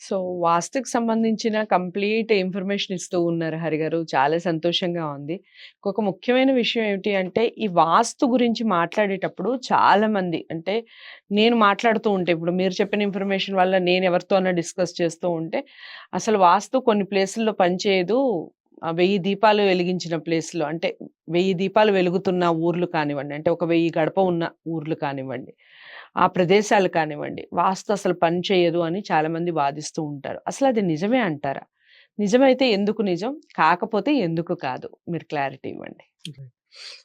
So, వాస్తుకి సంబంధించిన complete information ఇస్తూ ఉన్నారు హరిగారు. చాలా సంతోషంగా ఉంది. ఇంకొక ముఖ్యమైన విషయం ఏమిటి అంటే, ఈ వాస్తు గురించి మాట్లాడేటప్పుడు చాలామంది అంటే, నేను మాట్లాడుతూ ఉంటే, ఇప్పుడు మీరు చెప్పిన ఇన్ఫర్మేషన్ వల్ల నేను ఎవరితోనో డిస్కస్ చేస్తూ ఉంటే, అసలు వాస్తు కొన్ని ప్లేసుల్లో పనిచేయదు. 1000 దీపాలు వెలిగించిన ప్లేస్‌లో అంటే 1000 దీపాలు వెలుగుతున్న ఊర్లు కానివ్వండి, అంటే ఒక 1000 గడప ఉన్న ఊర్లు కానివ్వండి, ఆ ప్రదేశాలు కానివ్వండి, వాస్తు అసలు పని చేయదు అని చాలామంది వాదిస్తూ ఉంటారు. అసలది నిజమే అంటారా? నిజమైతే ఎందుకు నిజం? కాకపోతే ఎందుకు కాదు? మీరు క్లారిటీ ఇవ్వండి. రైట్.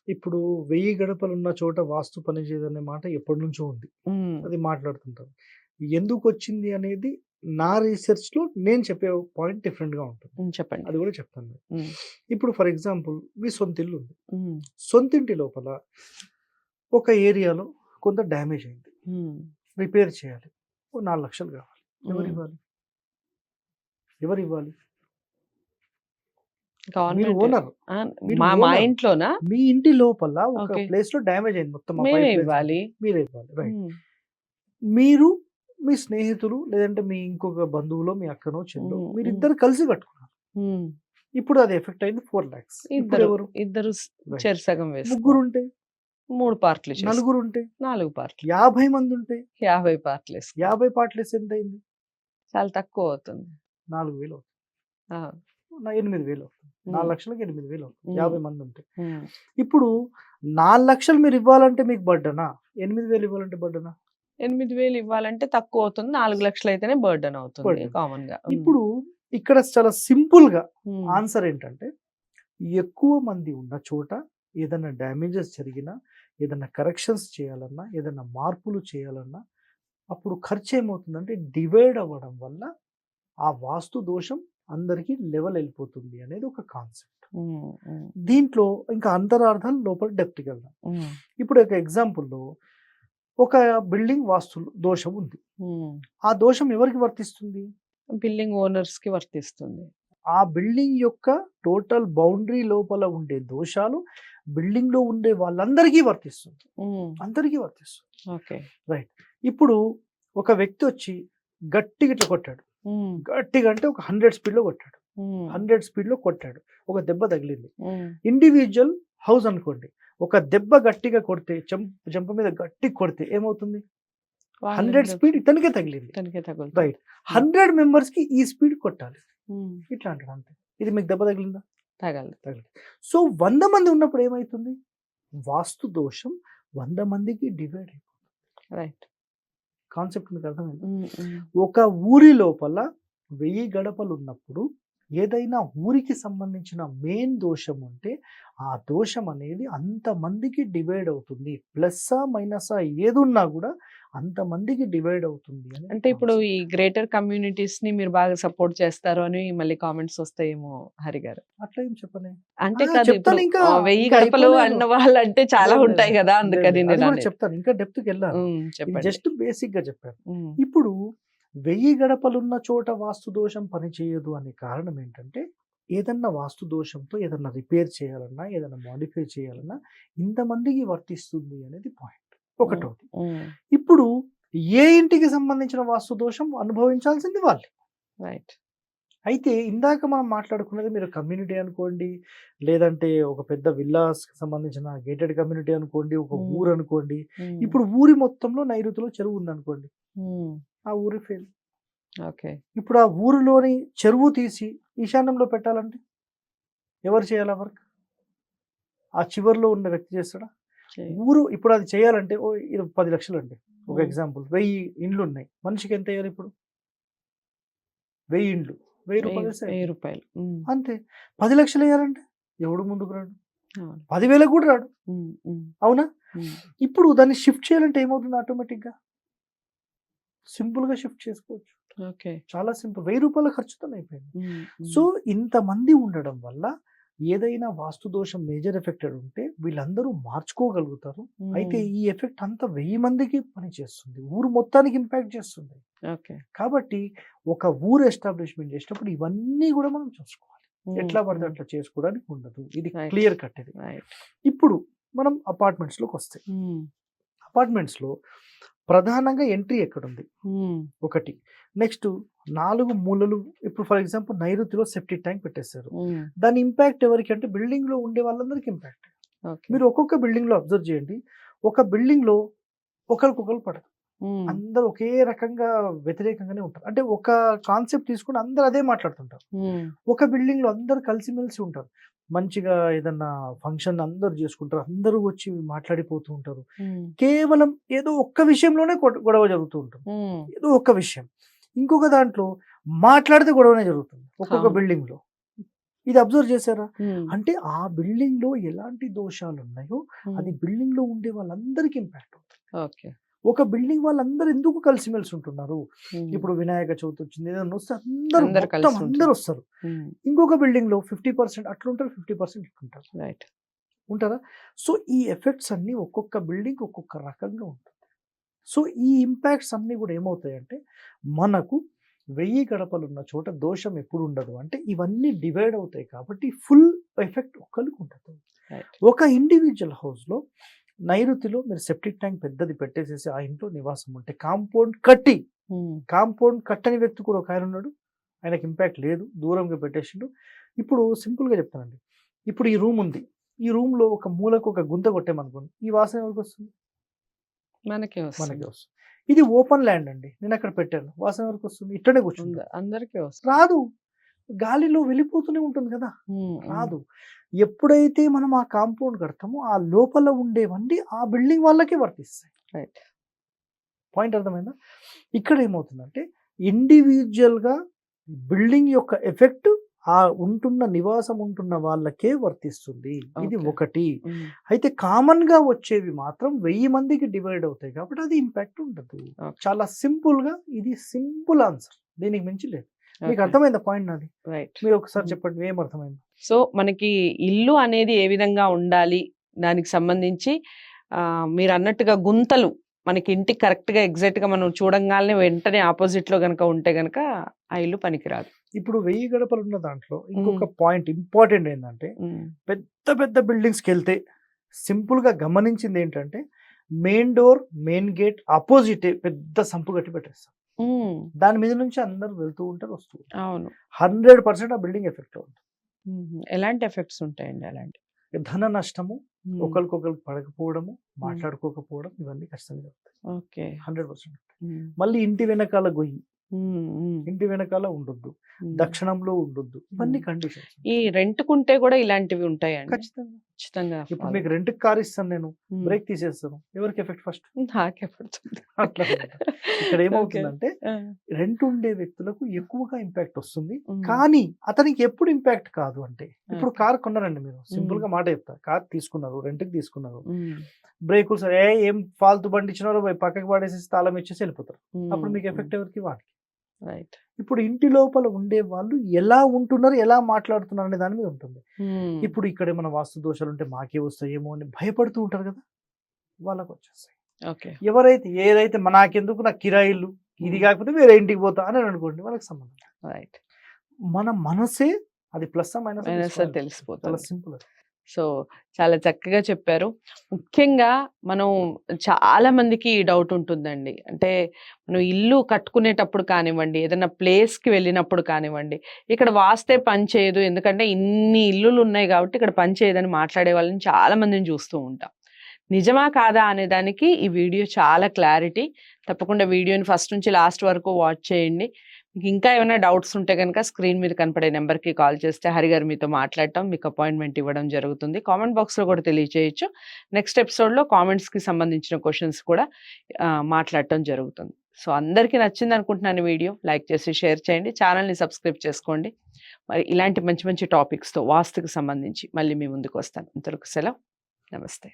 ఇప్పుడు 1000 గడపలున్న చోట వాస్తు పనిచేయదనే మాట ఎప్పటినుంచో ఉంది. హ్మ్. అది మాట్లాడుతుంటారు. ఎందుకొచ్చింది అనేది నా రీసెర్చ్‌లో నేను చెప్పే పాయింట్ డిఫరెంట్‌గా ఉంటుంది. హ్మ్. చెప్పండి. అది కూడా చెప్తాను నేను. హ్మ్. ఇప్పుడు ఫర్ ఎగ్జాంపుల్ మీ సొంతిల్లు ఉంది. హ్మ్. సొంతింటి లోపల ఒక ఏరియాలో కొంత డ్యామేజ్ అయింది. హ్మ్. రిపేర్ చేయాలి. ఓ 4,00,000 కావాలి. హ్మ్. ఎవరివ్వాలి? ఎవరివ్వాలి? మీరు గవర్నమెంటే. ఓనర్. ఆ! మీరు మా ఓనర్. ఇంట్లోనా? మీ ఇంటి లోపల ఒక ఓకే. ప్లేస్‌లో డ్యామేజ్ అయింది మొత్తం ఆ మేమే పైప్ లైన్స్ అన్నీ. ఇవ్వాలి. మీరే ఇవ్వాలి. రైట్. హ్మ్. మీరు, మీ స్నేహితులు లేదంటే మీ ఇంకొక బంధువులో, మీ అక్కనో, చెల్లో హ్మ్. హ్మ్. మీరిద్దరు కలిసి కట్టుకున్నారు. హ్మ్. ఇప్పుడు అది ఎఫెక్ట్ అయింది 4,00,000. ఇద్దరు. ఇప్పుడెవరు? ఇద్దరు రైట్. చెరు సగం వేసుకోవాలి. ముగ్గురుంటే, 3 పార్ట్‌లు చేసుకో. నలుగురుంటే, 4 పార్ట్‌లు. 50 మందుంటే, 50 పార్ట్‌లేసుకోవాలి. 50 పార్ట్‌లేస్తే ఎంతయింది? చాలా తక్కువ అవుతుంది. 4,000 అవుతుంది. ఆ! 8,000 అవుతుంది. హ్మ్. 4,00,000కి 8,000 అవుతుంది. హ్మ్. 50 మందుంటే. హ్మ్. ఇప్పుడు 4,00,000 మీరివ్వాలంటే మీకు బర్డెనా? 8,000 ఇవ్వాలంటే బర్డెనా? 8,000 ఇవ్వాలంటే తక్కువవుతుంది. 4,00,000 అయితేనే బర్డెన్ అవుతుంది బర్డెన్. కామన్‌గా. హ్మ్. ఇప్పుడు ఇక్కడ చాలా సింపుల్‌గా హ్మ్. ఆన్సర్ ఏంటంటే, ఎక్కువ మంది ఉన్న చోట ఏదైనా డ్యామేజెస్ జరిగినా, ఏదైనా కరెక్షన్స్ చేయాలన్నా, ఏదైనా మార్పులు చేయాలన్నా, అప్పుడు ఖర్చేమవుతుందంటే డివైడ్ అవ్వడం వల్ల ఆ వాస్తు దోషం అందరికీ లెవెల్ ఎళ్ళిపోతుంది అనేది ఒక కాన్సెప్ట్. హ్మ్. హ్మ్. దీంట్లో ఇంకా అంతరార్థాలు లోపల డెప్త్‌కెళ్దాం. హ్మ్. ఇప్పుడు ఒక ఎగ్జాంపుల్‌లో ఒక బిల్డింగ్ వాస్తు దోషం ఉంది. హ్మ్. ఆ దోషం ఎవరికి వర్తిస్తుంది? బిల్డింగ్ ఓనర్స్‌కి వర్తిస్తుంది. ఆ బిల్డింగ్ యొక్క టోటల్ బౌండరీ లోపల ఉండే దోషాలు బిల్డింగ్‌లో ఉండే వాళ్ళందరికీ వర్తిస్తుంది. హ్మ్. అందరికీ వర్తిస్తుంది. ఓకే. రైట్. ఇప్పుడు ఒక వ్యక్తి వచ్చి గట్టిగా ఇట్లా కొట్టాడు. హ్మ్. గట్టిగా అంటే ఒక 100 స్పీడ్‌లో కొట్టాడు. హ్మ్. 100 స్పీడ్‌లో కొట్టాడు. ఒక దెబ్బ తగిలింది. హ్మ్. ఇండివిడ్యువల్ హౌస్ అనుకోండి. ఒక దెబ్బ గట్టిగా కొడితే చెంప మీద గట్టిగా కొడితే ఏమవుతుంది? 100 వాళ్ళందరూ స్పీడ్ ఇతనికే తగిలింది. తనకే తగులుతుంది. రైట్. హ్మ్. 100 మెంబర్స్‌కి ఈ స్పీడ్ కొట్టాలి. హ్మ్. ఇట్లా అంటాడు అంతే. ఇది మీకు దెబ్బ తగిలిందా? తగలదు. తగలదు. సో 100 మంది ఉన్నప్పుడు ఏమైతుంది? వాస్తు దోషం 100 మందికి డివైడ్ అయిపోతుంది. రైట్. కాన్సెప్ట్ మీకు అర్థమైందా? హ్మ్. హ్మ్. ఒక ఊరి లోపల 1000 గడపలున్నప్పుడు ఏదైనా ఊరికి సంబంధించిన మెయిన్ దోషం ఉంటే, ఆ దోషం అనేది అంతమందికి డివైడ్ అవుతుంది. ప్లస్సా, మైనసా ఏదున్నా గూడా అంతమందికి డివైడ్ అవుతుంది అనేది అంటే ఇప్పుడు కాన్సెప్ట్. ఈ గ్రేటర్ కమ్యూనిటీస్‌ని మీరు బాగా సపోర్ట్ చేస్తారు అని మళ్ళీ కామెంట్స్ వస్తాయేమో హరిగారు. అట్లా ఏం చెప్పలే. అంటే కాదు ఇప్పుడు చెప్తాను ఇంకా. 1000 ఇంకా గడపలు అయిపోలేదు. అన్న వాళ్ళంటే చాలా లేదు లేదు. ఉంటాయి గదా! లేదు అందుకని లేదు. అది గూడా నేననేది. చెప్తాను. ఇంకా డెప్త్‌కెళ్ళాలి. హ్మ్. ఇది చెప్పండి. జస్ట్ బేసిక్‌గా చెప్పాను. హ్మ్. ఇప్పుడు 1000 గడపలున్న చోట వాస్తు దోషం పనిచేయదు అనే కారణం ఏంటంటే, ఏదన్నా వాస్తు దోషంతో ఏదన్నా రిపేర్ చేయాలన్నా, ఏదన్నా మోడిఫై చేయాలన్నా ఇంతమందికి వర్తిస్తుంది అనేది పాయింట్. హ్మ్. ఒకటోది. హ్మ్. ఇప్పుడు ఏ ఇంటికి సంబంధించిన వాస్తు దోషం అనుభవించాల్సింది వాళ్ళే. రైట్. అయితే ఇందాక మనం మాట్లాడుకున్నది మీరు కమ్యూనిటీ అనుకోండి, లేదంటే ఒక పెద్ద విల్లాస్‌కి సంబంధించిన గేటెడ్ కమ్యూనిటీ అనుకోండి, ఒక హ్మ్. ఊరు అనుకోండి. హ్మ్. ఇప్పుడు ఊరి మొత్తంలో నైరుతిలో చెరువు ఉందనుకోండి. హ్మ్. ఆ ఊరి ఫెయిల్. ఓకే. ఇప్పుడు ఆ ఊరిలోని చెరువు తీసి ఈశాన్యంలో పెట్టాలంటే ఎవరు చేయాలి ఆ వర్క్? ఆ చివర్లో ఉన్న వ్యక్తి చేస్తాడా? చెయ్ ఊరు ఇప్పుడు అది చేయాలంటే ఓ 10 లక్షలండి. ఒక హ్మ్. ఎగ్జాంపుల్ 1000 ఇండ్లున్నాయి. మనిషికి ఎంత ఎయ్యాలి ఇప్పుడు? 1000 ఇండ్లు. రూ. 1000 ఏస్తే రూ. అయిపోయింది. 1000. హ్మ్. అంతే. 10,00,000 ఎయ్యాలంటే ఎవడు ముందుకు రాడు. అవును. 10,000కి కూడా రాడు. హ్మ్. హ్మ్. అవునా? హ్మ్. ఇప్పుడు దాన్ని షిఫ్ట్ చేయాలంటే ఏమవుతుంది ఆటోమేటిక్‌గా? సింపుల్‌గా షిఫ్ట్ చేసుకోవచ్చు. ఓకే. చాలా సింపుల్. రూ. 1000 ఖర్చుతోనే అయిపోయింది. హ్మ్. సో, హ్మ్. ఇంతమంది ఉండడం వల్ల ఏదైనా వాస్తు దోషం మేజర్ ఎఫెక్టెడ్ ఉంటే వీళ్ళందరూ మార్చుకోగలుగుతారు. అయితే హ్మ్. ఈ ఎఫెక్ట్ అంతా 1000 మందికి పనిచేస్తుంది. ఊరు మొత్తానికి ఇంపాక్ట్ చేస్తుంది. ఓకే. కాబట్టి ఒక ఊరు ఎస్టాబ్లిష్‌మెంట్ చేసేటప్పుడు ఇవన్నీ గూడా మనం చూసుకోవాలి. హ్మ్. ఎట్లా పడితే హ్మ్. అట్లా చేసుకోవడానికి ఉండదు. ఇది రైట్. క్లియర్ కట్ ఇది. రైట్. ఇప్పుడు మనం అపార్ట్మెంట్స్‌లోకొస్తే. హ్మ్. అపార్ట్మెంట్స్‌లో ప్రధానంగా ఎంట్రీ ఎక్కడుంది? హ్మ్. ఒకటి. నెక్స్ట్ 4 మూలలు ఇప్పుడు ఫర్ ఎగ్జాంపుల్ నైరుతిలో సెప్టిక్ ట్యాంక్ పెట్టేశారు. దాని ఇంపాక్ట్ ఎవరికి అంటే బిల్డింగ్‌లో ఉండే వాళ్ళందరికీ ఇంపాక్ట్. ఓకే. మీరు ఒక్కొక్క బిల్డింగ్‌లో అబ్జర్వ్ చేయండి. ఒక బిల్డింగ్‌లో ఒకరికొకరు పడదు. అందరూ ఒకే రకంగా వ్యతిరేకంగానే ఉంటారు. అంటే ఒక కాన్సెప్ట్ తీసుకొని అందరూ అదే మాట్లాడుతుంటారు. ఒక బిల్డింగ్‌లో అందరూ కలిసిమెలిసి ఉంటారు. మంచిగా ఏదన్నా ఫంక్షన్ అందరూ చేసుకుంటారు. అందరూ వచ్చి మాట్లాడిపోతూ ఉంటారు. కేవలం ఏదో ఒక్క విషయంలోనే గొడవ జరుగుతూ ఉంటుంది. ఏదో ఒక్క విషయం. ఇంకొక దాంట్లో మాట్లాడితే గొడవనే జరుగుతుంది. ఒక్కొక్క అవును. బిల్డింగ్‌లో. ఇది అబ్జర్వ్ చేశారా? అంటే ఆ బిల్డింగ్‌లో ఎలాంటి దోషాలు ఉన్నాయో అది బిల్డింగ్‌లో ఉండే వాళ్ళందరికీ ఇంపాక్ట్ అవుతుంది. ఓకే. ఒక బిల్డింగ్ వాళ్ళందరూ ఎందుకు కలిసిమెలిసి ఉంటున్నారు? ఇప్పుడు వినాయక చవితి వచ్చింది, ఏదైనా వస్తే అందరూ అందరూ మొత్తం కలిసి అందరూ ఉంటారు. వస్తారు. ఇంకొక బిల్డింగ్‌లో 50% అట్లుంటారు, 50% ఇట్లుంటారు. రైట్. ఉంటారా? సో, ఈ ఎఫెక్ట్స్ అన్నీ ఒక్కొక్క బిల్డింగ్ ఒక్కొక్క రకంగా ఉంటుంది. సో, ఈ ఇంపాక్ట్స్ అన్నీ కూడా ఏమవుతాయంటే మనకు 1000 గడపలున్న చోట దోషం ఎప్పుడు ఉండదు. అంటే ఇవన్నీ డివైడ్ అవుతాయి కాబట్టి ఫుల్ ఎఫెక్ట్ ఒక్కళ్ళకి ఉంటది. రైట్. ఒక ఇండివిడ్యువల్ హౌస్‌లో నైరుతిలో మీరు సెప్టిక్ ట్యాంక్ పెద్దది పెట్టేసేసి ఆ ఇంట్లో నివాసం ఉంటే కాంపౌండ్ కట్టని వ్యక్తి కూడా ఒక ఆయన ఉన్నాడు. ఆయనకి ఇంపాక్ట్ లేదు. దూరంగా పెట్టేసిండు. ఇప్పుడు సింపుల్‌గా చెప్తానండి. ఇప్పుడు ఈ రూమ్ ఉంది. ఈ రూమ్‌లో ఒక మూలకు ఒక గుంత కొట్టామనుకోండి. ఈ వాసన ఎవరికొస్తుంది? మనకే మనకే వస్తుంది. వస్తుంది. ఇది ఓపెన్ ల్యాండ్ అండి. నేను అక్కడ పెట్టాను. వాసన ఎవరికొస్తుంది? ఇట్లనే కూర్చుంటా. అందరికీ వస్తుంది. రాదు. గాలిలో వెళ్ళిపోతూనే ఉంటుంది కదా! రాదు. ఎప్పుడైతే మనం ఆ కాంపౌండ్ కడతామో ఆ లోపల ఉండేవన్నీ ఆ బిల్డింగ్ వాళ్ళకే వర్తిస్తాయి. రైట్. పాయింట్ అర్థమైందా? ఇక్కడ ఏమవుతుందంటే ఇండివిడ్యువల్‌గా బిల్డింగ్ యొక్క ఎఫెక్ట్ ఆ నివాసం ఉంటున్న వాళ్ళకే వర్తిస్తుంది. ఇది ఓకే. ఒకటి. అయితే కామన్‌గా వచ్చేవి మాత్రం 1000 మందికి డివైడ్ అవుతాయి కాబట్టి అది ఇంపాక్ట్ ఉండదు. ఓకే. చాలా సింపుల్‌గా ఇది సింపుల్ ఆన్సర్. దీనికి మించి లేదు. మీకు ఓకే. అర్థమైందా పాయింట్ నాది? రైట్. మీరు ఒకసారి చెప్పండి ఏం అర్థమైంది? సో, మనకి ఇల్లు అనేది ఏ విధంగా ఉండాలి? దానికి సంబంధించి మీరన్నట్టుగా గుంతలు మనకి ఇంటికి కరెక్ట్‌గా ఎగ్జాక్ట్‌గా మనం చూడంగాల్నే వెంటనే అపోజిట్‌లో గనక ఉంటే గనక ఆ ఇల్లు పనికిరాదు. ఇప్పుడు 1000 గడపలున్న దాంట్లో ఇంకొక పాయింట్ ఇంపార్టెంట్ ఏందంటే పెద్ద పెద్ద బిల్డింగ్స్‌కెళ్తే సింపుల్‌గా గమనించిందేంటంటే మెయిన్ డోర్, మెయిన్ గేట్ అపోజిటే పెద్ద సంపు కట్టి పెట్టేస్తారు. దాని మీద నుంచి అందరూ వెళ్తూ ఉంటారు, వస్తూ ఉంటారు. అవును. 100% ఆ బిల్డింగ్ ఎఫెక్ట్ అవుతుంది. ఎలాంటి ఎఫెక్ట్స్ ఉంటాయండి అలాంటి? ధన నష్టము, ఒకరికొకరికి పడకపోవడము, మాట్లాడుకోకపోవడం ఇవన్నీ ఖచ్చితంగా జరుగుతాయి. ఓకే. 100%. మళ్ళీ ఇంటి వెనకాల గొయ్యి, ఇంటి వెనకాల ఉండొద్దు, దక్షిణంలో ఉండొద్దు. ఇవన్నీ కండిషన్స్. ఈ రెంట్‌కుంటే కూడా ఇలాంటివి ఉంటాయండి? ఖచ్చితంగా. ఖచ్చితంగా. ఇప్పుడు మీకు రెంట్‌కి కార్ ఇస్తాను నేను. బ్రేక్ తీసేస్తాను. ఎవరికి ఎఫెక్ట్ ఫస్ట్? నాకే పడుతుంది. అట్లా అన్నమాట. ఇక్కడ ఏమవుతుందంటే రెంట్ ఉండే వ్యక్తులకు ఎక్కువగా ఇంపాక్ట్ వస్తుంది. కానీ అతనికి ఎప్పుడు ఇంపాక్ట్ కాదు అంటే ఇప్పుడు కార్ కొన్నారండి మీరు. సింపుల్ గా మాట చెప్తా. కార్ తీసుకున్నారు, రెంట్‌కి తీసుకున్నారు. బ్రేకులు సరే ఏం ఫాల్తు బండి ఇచ్చినారో పక్కకి పడేసేసి తాళం ఇచ్చేసి వెళ్ళిపోతారు. అప్పుడు మీకు ఎఫెక్ట్ ఎవరికి? వాడికి. రైట్. ఇప్పుడు ఇంటి లోపల ఉండే వాళ్ళు ఎలా ఉంటున్నారు, ఎలా మాట్లాడుతున్నారు అనే దాని మీద ఉంటుంది. ఇప్పుడు ఇక్కడ ఏమైనా వాస్తు దోషాలు ఉంటే మాకే వస్తాయేమో అని భయపడుతూ ఉంటారు కదా, వాళ్ళకు వచ్చేస్తాయి. ఓకే. ఎవరైతే ఏదైతే నాకెందుకు నా కిరాయిలు ఇది కాకపోతే వేరే ఇంటికి పోతా అని అనుకోండి, వాళ్ళకి సంబంధం. రైట్. మన మనసే అది ప్లస్ మైనస్ తెలిసిపోతుంది. చాలా సింపుల్. సో, చాలా చక్కగా చెప్పారు. ముఖ్యంగా మనం చాలా మందికి ఈ డౌట్ ఉంటుందండి. అంటే మనం ఇల్లు కట్టుకునేటప్పుడు కానివ్వండి, ఏదైనా ప్లేస్‌కి వెళ్ళినప్పుడు కానివ్వండి, ఇక్కడ వాస్తే పని చేయదు. ఎందుకంటే ఇన్ని ఇల్లులు ఉన్నాయి కాబట్టి ఇక్కడ పని చేయదని మాట్లాడే వాళ్ళని చాలా మందిని చూస్తూ ఉంటాం. నిజమా కాదా అనే దానికి ఈ వీడియో చాలా క్లారిటీ. తప్పకుండా వీడియోని ఫస్ట్ నుంచి లాస్ట్ వరకు వాచ్ చేయండి. మీకు ఇంకా ఏమైనా డౌట్స్ ఉంటే గనక స్క్రీన్ మీద కనపడే నెంబర్‌కి కాల్ చేస్తే హరిగారు మీతో మాట్లాడటం, మీకు అపాయింట్మెంట్ ఇవ్వడం జరుగుతుంది. కామెంట్ బాక్స్‌లో కూడా తెలియజేయొచ్చు. నెక్స్ట్ ఎపిసోడ్‌లో కామెంట్స్‌కి సంబంధించిన క్వెషన్స్ కూడా మాట్లాడటం జరుగుతుంది. సో, అందరికీ నచ్చింది అనుకుంటున్నాను వీడియో. లైక్ చేసి షేర్ చేయండి. ఛానల్‌ని సబ్స్క్రైబ్ చేసుకోండి. మరి ఇలాంటి మంచి మంచి టాపిక్స్‌తో వాస్తుకి సంబంధించి మళ్ళీ మీ ముందుకు వస్తాను. అంతవరకు సెలవు. నమస్తే.